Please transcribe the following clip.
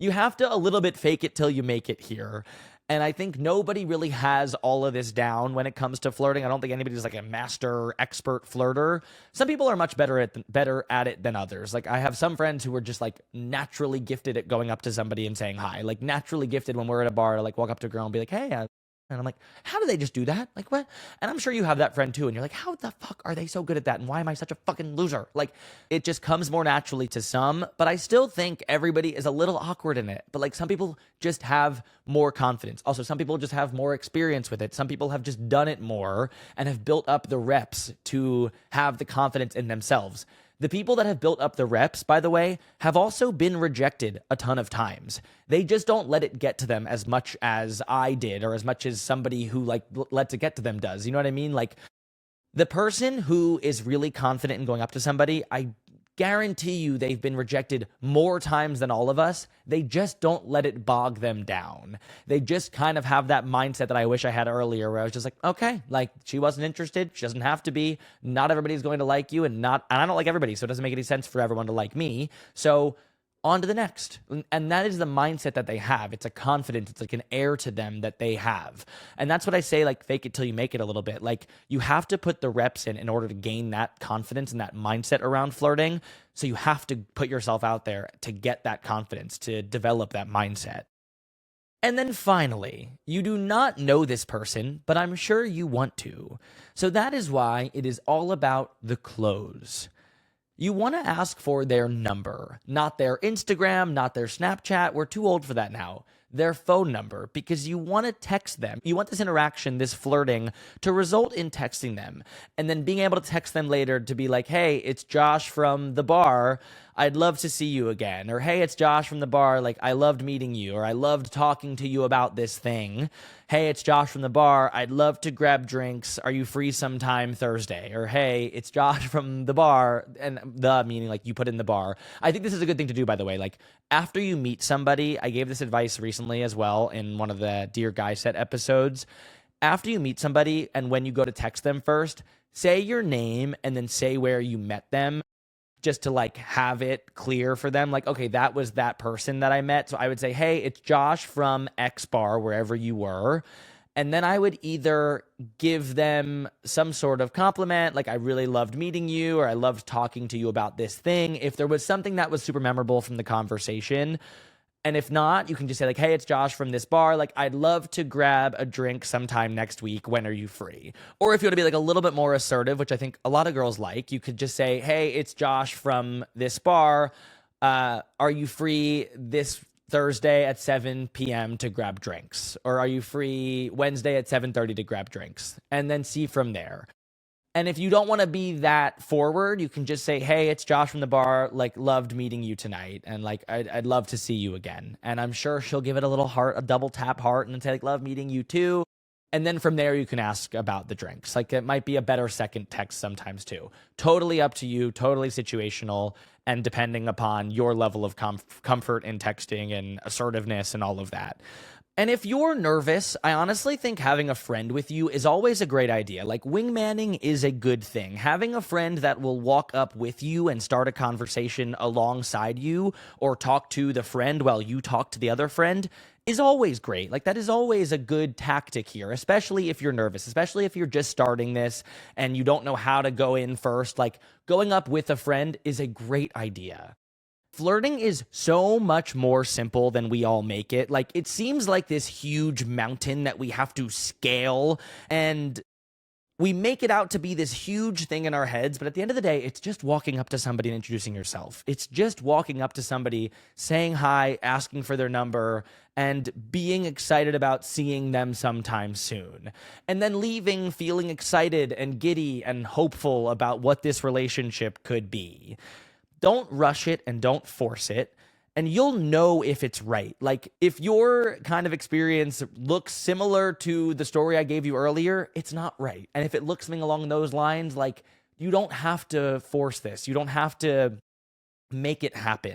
You have to a little bit fake it till you make it here. And I think nobody really has all of this down when it comes to flirting. I don't think anybody's like a master expert flirter. Some people are much better at it than others. Like I have some friends who are just like naturally gifted at going up to somebody and saying hi. Like naturally gifted when we're at a bar to like walk up to a girl and be like, hey, and I'm like, how do they just do that? Like, what? And I'm sure you have that friend too. And you're like, how the fuck are they so good at that? And why am I such a fucking loser? Like, it just comes more naturally to some. But I still think everybody is a little awkward in it. But like, some people just have more confidence. Also, some people just have more experience with it. Some people have just done it more and have built up the reps to have the confidence in themselves. The people that have built up the reps, by the way, have also been rejected a ton of times. They just don't let it get to them as much as I did or as much as somebody who like lets it get to them does. You know what I mean? Like the person who is really confident in going up to somebody, I guarantee you they've been rejected more times than all of us. They just don't let it bog them down. They just kind of have that mindset that I wish I had earlier where I was just like, okay, like she wasn't interested. She doesn't have to be. Not everybody's going to like you and I don't like everybody. So it doesn't make any sense for everyone to like me. So on to the next. And that is the mindset that they have. It's a confidence. It's like an air to them that they have. And that's what I say, like fake it till you make it a little bit. Like you have to put the reps in order to gain that confidence and that mindset around flirting. So you have to put yourself out there to get that confidence, to develop that mindset. And then finally, you do not know this person, but I'm sure you want to. So that is why it is all about the close. You want to ask for their number, not their Instagram, not their Snapchat. We're too old for that now. Their phone number, because you want to text them. You want this interaction, this flirting, to result in texting them and then being able to text them later to be like, hey, it's Josh from the bar. I'd love to see you again. Or, hey, it's Josh from the bar. Like, I loved meeting you. Or I loved talking to you about this thing. Hey, it's Josh from the bar. I'd love to grab drinks. Are you free sometime Thursday? Or, hey, it's Josh from the bar. And the meaning like you put in the bar. I think this is a good thing to do, by the way. Like after you meet somebody, I gave this advice recently as well in one of the Dear Guyset episodes. After you meet somebody and when you go to text them first, say your name and then say where you met them, just to like have it clear for them. Like, okay, that was that person that I met. So I would say, hey, it's Josh from X bar, wherever you were. And then I would either give them some sort of compliment, like I really loved meeting you, or I loved talking to you about this thing. If there was something that was super memorable from the conversation. And if not, you can just say like, hey, it's Josh from this bar. Like, I'd love to grab a drink sometime next week. When are you free? Or if you want to be like a little bit more assertive, which I think a lot of girls like, you could just say, hey, it's Josh from this bar. Are you free this Thursday at 7 p.m. to grab drinks? Or are you free Wednesday at 7:30 to grab drinks? And then see from there. And if you don't want to be that forward, you can just say, hey, it's Josh from the bar. Like, loved meeting you tonight. And like, I'd love to see you again. And I'm sure she'll give it a little heart, a double tap heart, and then say like, love meeting you too. And then from there, you can ask about the drinks. Like, it might be a better second text sometimes too. Totally up to you, totally situational, and depending upon your level of comfort in texting and assertiveness and all of that. And if you're nervous, I honestly think having a friend with you is always a great idea. Like, wingmanning is a good thing. Having a friend that will walk up with you and start a conversation alongside you, or talk to the friend while you talk to the other friend, is always great. Like, that is always a good tactic here, especially if you're nervous, especially if you're just starting this and you don't know how to go in first. Like, going up with a friend is a great idea. Flirting is so much more simple than we all make it. Like, it seems like this huge mountain that we have to scale, and we make it out to be this huge thing in our heads. But at the end of the day, it's just walking up to somebody and introducing yourself. It's just walking up to somebody, saying hi, asking for their number, and being excited about seeing them sometime soon. And then leaving feeling excited and giddy and hopeful about what this relationship could be. Don't rush it and don't force it, and you'll know if it's right. Like, if your kind of experience looks similar to the story I gave you earlier, it's not right. And if it looks something along those lines, like, you don't have to force this. You don't have to make it happen.